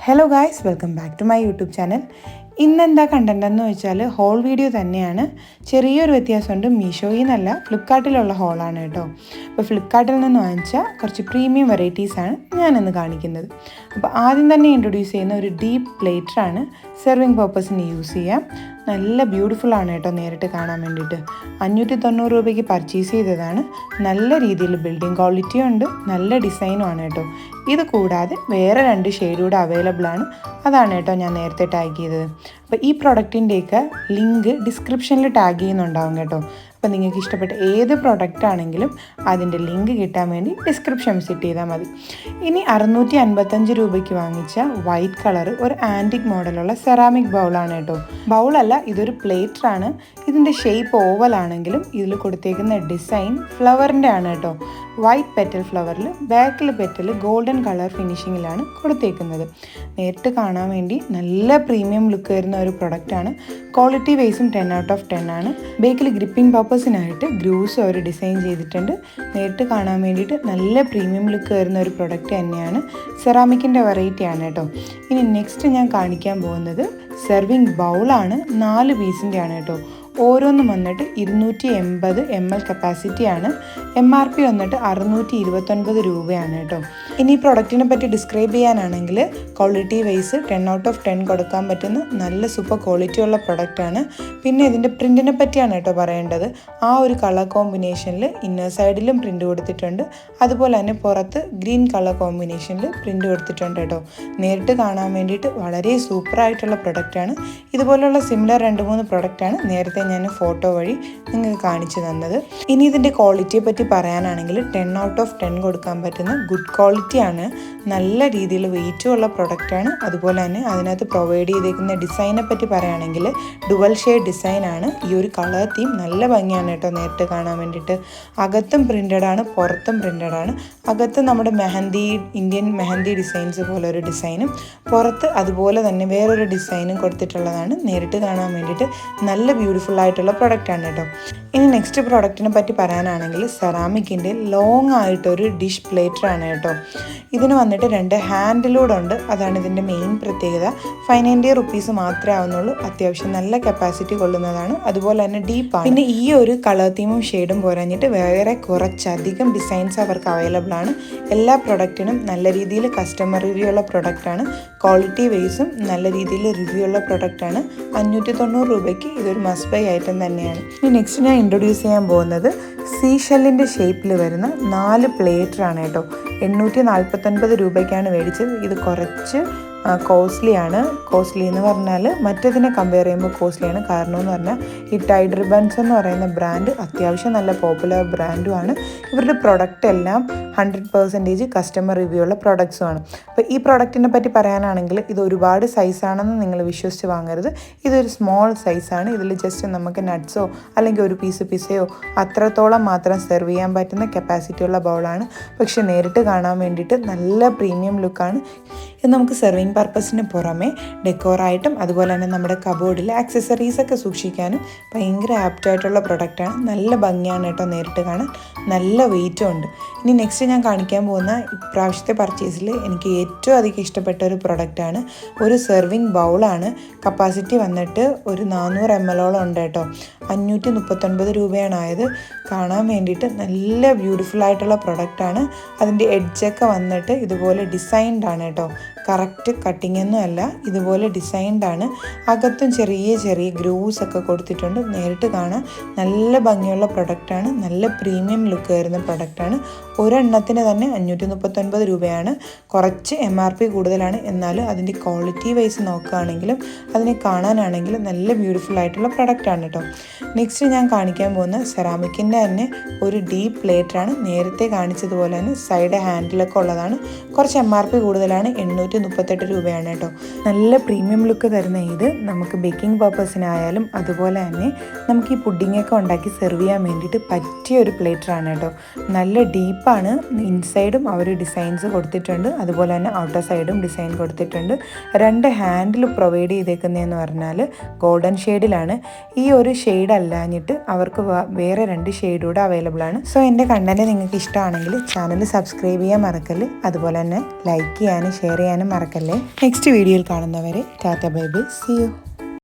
Hello guys, welcome back to my YouTube channel. ഇന്നെന്താ content എന്ന് വെച്ചാൽ ഹോൾ വീഡിയോ തന്നെയാണ്. ചെറിയൊരു വ്യത്യാസമുണ്ട്. മീഷോയിൽ നിന്നല്ല, ഫ്ലിപ്കാർട്ടിലുള്ള ഹോളാണ് കേട്ടോ. അപ്പോൾ ഫ്ലിപ്കാർട്ടിൽ നിന്ന് വാങ്ങിച്ച കുറച്ച് പ്രീമിയം വെറൈറ്റീസാണ് ഞാനിന്ന് കാണിക്കുന്നത്. അപ്പോൾ ആദ്യം തന്നെ ഇൻട്രൊഡ്യൂസ് ചെയ്യുന്ന ഒരു ഡീപ്പ് പ്ലേറ്ററാണ്. സെർവിങ് പർപ്പസിന് യൂസ് ചെയ്യാം. നല്ല ബ്യൂട്ടിഫുള്ളാണ് കേട്ടോ നേരിട്ട് കാണാൻ വേണ്ടിയിട്ട്. 590 രൂപയ്ക്ക് പർച്ചേസ് ചെയ്തതാണ്. നല്ല രീതിയിൽ ബിൽഡിംഗ് ക്വാളിറ്റിയും ഉണ്ട്, നല്ല ഡിസൈനും ആണ് കേട്ടോ. ഇത് കൂടാതെ വേറെ 2 ഷെയ്ഡ് കൂടെ അവൈലബിൾ ആണ്. അതാണ് കേട്ടോ ഞാൻ നേരത്തെ ടാഗ് ചെയ്തത്. അപ്പോൾ ഈ പ്രൊഡക്റ്റിൻ്റെയൊക്കെ ലിങ്ക് ഡിസ്ക്രിപ്ഷനിൽ ടാഗ് ചെയ്യുന്നുണ്ടാവും കേട്ടോ. അപ്പോൾ നിങ്ങൾക്ക് ഇഷ്ടപ്പെട്ട ഏത് പ്രൊഡക്റ്റ് ആണെങ്കിലും അതിൻ്റെ ലിങ്ക് കിട്ടാൻ വേണ്ടി ഡിസ്ക്രിപ്ഷൻ വിസിറ്റ് ചെയ്താൽ മതി. ഇനി 655 രൂപയ്ക്ക് വാങ്ങിച്ച വൈറ്റ് കളർ ഒരു ആൻറ്റിക് മോഡലുള്ള സെറാമിക് ബൗളാണ് കേട്ടോ. ബൗളല്ല, ഇതൊരു പ്ലേറ്ററാണ്. ഇതിൻ്റെ ഷേപ്പ് ഓവലാണെങ്കിലും ഇതിൽ കൊടുത്തേക്കുന്ന ഡിസൈൻ ഫ്ലവറിൻ്റെ ആണ് കേട്ടോ. വൈറ്റ് പെറ്റൽ ഫ്ലവറിൽ ബാക്കിൽ പെറ്റൽ ഗോൾഡൻ കളർ ഫിനിഷിങ്ങിലാണ് കൊടുത്തേക്കുന്നത്. നേരിട്ട് കാണാൻ വേണ്ടി നല്ല പ്രീമിയം ലുക്ക് വരുന്ന ഒരു പ്രൊഡക്റ്റാണ്. ക്വാളിറ്റി വൈസും 10 ഔട്ട് ഓഫ് 10 ആണ്. ബേക്കിൽ ഗ്രിപ്പിംഗ് പർപ്പസിനായിട്ട് ഗ്രൂസ് അവർ ഡിസൈൻ ചെയ്തിട്ടുണ്ട്. നേരിട്ട് കാണാൻ വേണ്ടിയിട്ട് നല്ല പ്രീമിയം ലുക്ക് വരുന്ന ഒരു പ്രൊഡക്റ്റ് തന്നെയാണ്. സെറാമിക്കിൻ്റെ വെറൈറ്റി ആണ് കേട്ടോ. ഇനി നെക്സ്റ്റ് ഞാൻ കാണിക്കാൻ പോകുന്നത് സെർവിങ് ബൗളാണ്. 4 പീസിൻ്റെ ആണ് കേട്ടോ. ഓരോന്നും വന്നിട്ട് 280 ml കപ്പാസിറ്റിയാണ്. MRP വന്നിട്ട് 629 രൂപയാണ് കേട്ടോ. ഇനി ഈ പ്രൊഡക്റ്റിനെ പറ്റി ഡിസ്ക്രൈബ് ചെയ്യാനാണെങ്കിൽ ക്വാളിറ്റി വൈസ് 10 ഔട്ട് ഓഫ് 10 കൊടുക്കാൻ പറ്റുന്ന നല്ല സൂപ്പർ ക്വാളിറ്റി ഉള്ള പ്രൊഡക്റ്റാണ്. പിന്നെ ഇതിൻ്റെ പ്രിൻറ്റിനെ പറ്റിയാണ് കേട്ടോ പറയേണ്ടത്. ആ ഒരു കളർ കോമ്പിനേഷനിൽ ഇന്നർ സൈഡിലും പ്രിൻ്റ് കൊടുത്തിട്ടുണ്ട്. അതുപോലെ തന്നെ പുറത്ത് ഗ്രീൻ കളർ കോമ്പിനേഷനിൽ പ്രിൻ്റ് കൊടുത്തിട്ടുണ്ട് കേട്ടോ. നേരിട്ട് കാണാൻ വേണ്ടിയിട്ട് വളരെ സൂപ്പറായിട്ടുള്ള പ്രൊഡക്റ്റാണ്. ഇതുപോലുള്ള സിമിലർ 2-3 പ്രൊഡക്റ്റാണ് നേരത്തെ ഞാൻ ഫോട്ടോ വഴി നിങ്ങൾക്ക് കാണിച്ചു തന്നത്. ഇനി ഇതിൻ്റെ ക്വാളിറ്റിയെ പറ്റി പറയാനാണെങ്കിൽ 10 ഔട്ട് ഓഫ് 10 കൊടുക്കാൻ പറ്റുന്ന ഗുഡ് ക്വാളിറ്റിയാണ്. നല്ല രീതിയിൽ വെയിറ്റും ഉള്ള പ്രൊഡക്റ്റാണ്. അതുപോലെ തന്നെ അതിനകത്ത് പ്രൊവൈഡ് ചെയ്തേക്കുന്ന ഡിസൈനെ പറ്റി പറയുകയാണെങ്കിൽ ഡുവൽ ഷെയ്ഡ് ഡിസൈനാണ്. ഈ ഒരു കളർ തീം നല്ല ഭംഗിയാണ് കേട്ടോ നേരിട്ട് കാണാൻ വേണ്ടിയിട്ട്. അകത്തും പ്രിൻ്റഡ് ആണ്, പുറത്തും പ്രിൻ്റഡ് ആണ്. അകത്ത് നമ്മുടെ ഇന്ത്യൻ മെഹന്തി ഡിസൈൻസ് പോലെ ഒരു ഡിസൈനും പുറത്ത് അതുപോലെ തന്നെ വേറൊരു ഡിസൈനും കൊടുത്തിട്ടുള്ളതാണ്. നേരിട്ട് കാണാൻ വേണ്ടിയിട്ട് നല്ല ബ്യൂട്ടിഫുൾ ആയിട്ടുള്ള പ്രൊഡക്റ്റാണ് കേട്ടോ. ഇനി നെക്സ്റ്റ് പ്രൊഡക്റ്റിനെ പറ്റി പറയാനാണെങ്കിൽ സെറാമിക്കിൻ്റെ ലോങ് ആയിട്ടൊരു ഡിഷ് പ്ലേറ്ററാണ് കേട്ടോ. ഇതിന് വന്നിട്ട് 2 ഹാൻഡിലൂടെ ഉണ്ട്. അതാണ് ഇതിൻ്റെ മെയിൻ പ്രത്യേകത. 590 റുപ്പീസ് മാത്രമേ ആവുന്നുള്ളൂ. അത്യാവശ്യം നല്ല കപ്പാസിറ്റി കൊള്ളുന്നതാണ്. അതുപോലെ തന്നെ ഡീപ്പാണ്. പിന്നെ ഈ ഒരു കളർ തീമും ഷെയ്ഡും പോരാഞ്ഞിട്ട് വേറെ കുറച്ചധികം ഡിസൈൻസ് അവർക്ക് അവൈലബിൾ ആണ്. എല്ലാ പ്രൊഡക്റ്റിനും നല്ല രീതിയിൽ കസ്റ്റമർ റിവ്യൂ ഉള്ള പ്രൊഡക്റ്റാണ്. ക്വാളിറ്റി വൈസും നല്ല രീതിയിൽ റിവ്യൂ ഉള്ള പ്രൊഡക്റ്റാണ്. 590 രൂപയ്ക്ക് ഇതൊരു മസ്റ്റ് ബൈ ഐറ്റം തന്നെയാണ്. ഇനി നെക്സ്റ്റ് ഞാൻ ഇൻട്രൊഡ്യൂസ് ചെയ്യാൻ പോകുന്നത് സീഷെല്ലിൻ്റെ ഷേപ്പിൽ വരുന്ന 4 പ്ലേറ്ററാണ് കേട്ടോ. 849 രൂപയ്ക്കാണ് മേടിച്ചത്. ഇത് കുറച്ച് കോസ്റ്റ്ലിയാണ്. കോസ്റ്റ്ലി എന്ന് പറഞ്ഞാൽ മറ്റതിനെ കമ്പയർ ചെയ്യുമ്പോൾ കോസ്റ്റ്ലിയാണ്. കാരണം എന്ന് പറഞ്ഞാൽ ഈ ടൈഡ് റിബൺസ് എന്ന് പറയുന്ന ബ്രാൻഡ് അത്യാവശ്യം നല്ല പോപ്പുലർ ബ്രാൻഡുമാണ്. ഇവരുടെ പ്രൊഡക്റ്റ് എല്ലാം 100% കസ്റ്റമർ റിവ്യൂ ഉള്ള പ്രൊഡക്ട്സുമാണ്. അപ്പോൾ ഈ പ്രൊഡക്റ്റിനെ പറ്റി പറയാനാണെങ്കിൽ ഇത് ഒരുപാട് സൈസാണെന്ന് നിങ്ങൾ വിശ്വസിച്ച് വാങ്ങരുത്. ഇതൊരു സ്മോൾ സൈസാണ്. ഇതിൽ ജസ്റ്റ് നമുക്ക് നട്ട്സോ അല്ലെങ്കിൽ ഒരു പീസ് പിസയോ അത്രത്തോളം മാത്രം സെർവ് ചെയ്യാൻ പറ്റുന്ന കപ്പാസിറ്റി ഉള്ള ബൗളാണ്. പക്ഷെ നേരിട്ട് കാണാൻ വേണ്ടിയിട്ട് നല്ല പ്രീമിയം ലുക്കാണ്. ഇത് നമുക്ക് സെർവിങ് പർപ്പസിന് പുറമെ ഡെക്കോറായിട്ടും അതുപോലെ തന്നെ നമ്മുടെ കബോർഡിൽ ആക്സസറീസൊക്കെ സൂക്ഷിക്കാനും ഭയങ്കര ആപ്റ്റായിട്ടുള്ള പ്രൊഡക്റ്റാണ്. നല്ല ഭംഗിയാണ് കേട്ടോ നേരിട്ട് കാണാൻ. നല്ല വെയിറ്റും ഉണ്ട്. ഇനി നെക്സ്റ്റ് ഞാൻ കാണിക്കാൻ പോകുന്ന ഇപ്രാവശ്യത്തെ പർച്ചേസിൽ എനിക്ക് ഏറ്റവും അധികം ഇഷ്ടപ്പെട്ട ഒരു പ്രൊഡക്റ്റാണ്. ഒരു സെർവിങ് ബൗളാണ്. കപ്പാസിറ്റി വന്നിട്ട് ഒരു 400 ml ഉണ്ട് കേട്ടോ. 539 രൂപയാണ് ആയത്. കാണാൻ വേണ്ടിയിട്ട് നല്ല ബ്യൂട്ടിഫുൾ ആയിട്ടുള്ള പ്രൊഡക്റ്റാണ്. അതിൻ്റെ എഡ്ജൊക്കെ വന്നിട്ട് ഇതുപോലെ ഡിസൈൻഡ് ആണ് കേട്ടോ. കറക്റ്റ് കട്ടിംഗ് ഒന്നും അല്ല, ഇതുപോലെ ഡിസൈൻഡ് ആണ്. അകത്തും ചെറിയ ചെറിയ ഗ്രൂവ്സ് ഒക്കെ കൊടുത്തിട്ടുണ്ട്. നേരിട്ട് കാണാൻ നല്ല ഭംഗിയുള്ള പ്രൊഡക്റ്റാണ്. നല്ല പ്രീമിയം ലുക്ക് വരുന്ന പ്രൊഡക്റ്റാണ്. ഒരെണ്ണത്തിന് തന്നെ 539 രൂപയാണ്. കുറച്ച് MRP കൂടുതലാണ്. എന്നാലും അതിൻ്റെ ക്വാളിറ്റി വൈസ് നോക്കുകയാണെങ്കിലും അതിനെ കാണാനാണെങ്കിലും നല്ല ബ്യൂട്ടിഫുൾ ആയിട്ടുള്ള പ്രൊഡക്റ്റാണ് കേട്ടോ. നെക്സ്റ്റ് ഞാൻ കാണിക്കാൻ പോകുന്ന സെറാമിക്കിൻ്റെ തന്നെ ഒരു ഡീപ്പ് പ്ലേറ്ററാണ്. നേരത്തെ കാണിച്ചതുപോലെ തന്നെ സൈഡ് ഹാൻഡിലൊക്കെ ഉള്ളതാണ്. കുറച്ച് MRP കൂടുതലാണ്. 838 രൂപയാണ് കേട്ടോ. നല്ല പ്രീമിയം ലുക്ക് തരുന്ന ഇത് നമുക്ക് ബേക്കിംഗ് പർപ്പസിനായാലും അതുപോലെ തന്നെ നമുക്ക് ഈ പുഡിങ്ങൊക്കെ ഉണ്ടാക്കി സെർവ് ചെയ്യാൻ വേണ്ടിയിട്ട് പറ്റിയ ഒരു പ്ലേറ്ററാണ് കേട്ടോ. നല്ല ഡീപ്പ് ടോപ്പാണ്. ഇൻസൈഡും അവർ ഡിസൈൻസ് കൊടുത്തിട്ടുണ്ട്, അതുപോലെ തന്നെ ഔട്ടർ സൈഡും ഡിസൈൻ കൊടുത്തിട്ടുണ്ട്. 2 ഹാൻഡിൽ പ്രൊവൈഡ് ചെയ്തേക്കുന്നതെന്ന് പറഞ്ഞാൽ ഗോൾഡൻ ഷെയ്ഡിലാണ്. ഈ ഒരു ഷെയ്ഡ് അല്ലാഞ്ഞിട്ട് അവർക്ക് വേറെ 2 ഷെയ്ഡ് കൂടെ അവൈലബിൾ ആണ്. സോ എൻ്റെ കണ്ടന്റ് നിങ്ങൾക്ക് ഇഷ്ടമാണെങ്കിൽ ചാനൽ സബ്സ്ക്രൈബ് ചെയ്യാൻ മറക്കല്ലേ, അതുപോലെ തന്നെ ലൈക്ക് ചെയ്യാനും ഷെയർ ചെയ്യാനും മറക്കല്ലേ. നെക്സ്റ്റ് വീഡിയോയിൽ കാണുന്നവരെ tata bye bye, see U.